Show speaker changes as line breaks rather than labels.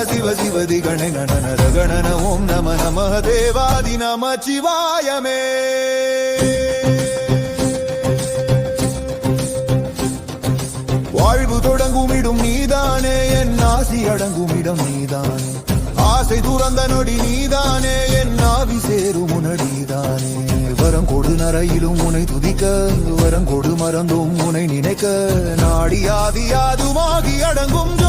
சிவ சிவதி கண கணன கணன ஓம் நம நம தேவாதி நம சிவாயமே. வாழ்வு தொடங்குமிடும் நீதானே, என் ஆசி அடங்குமிடம் நீதானே. ஆசை துறந்த நொடி நீதானே, என் ஆவி சேரும் உனடிதானே. வரம் கொடு நரையிலும் உனை துதிக்க, வரம் கொடு மறந்தும் உனை நினைக்க. நாடி ஆதி யாதுமாகி அடங்கும்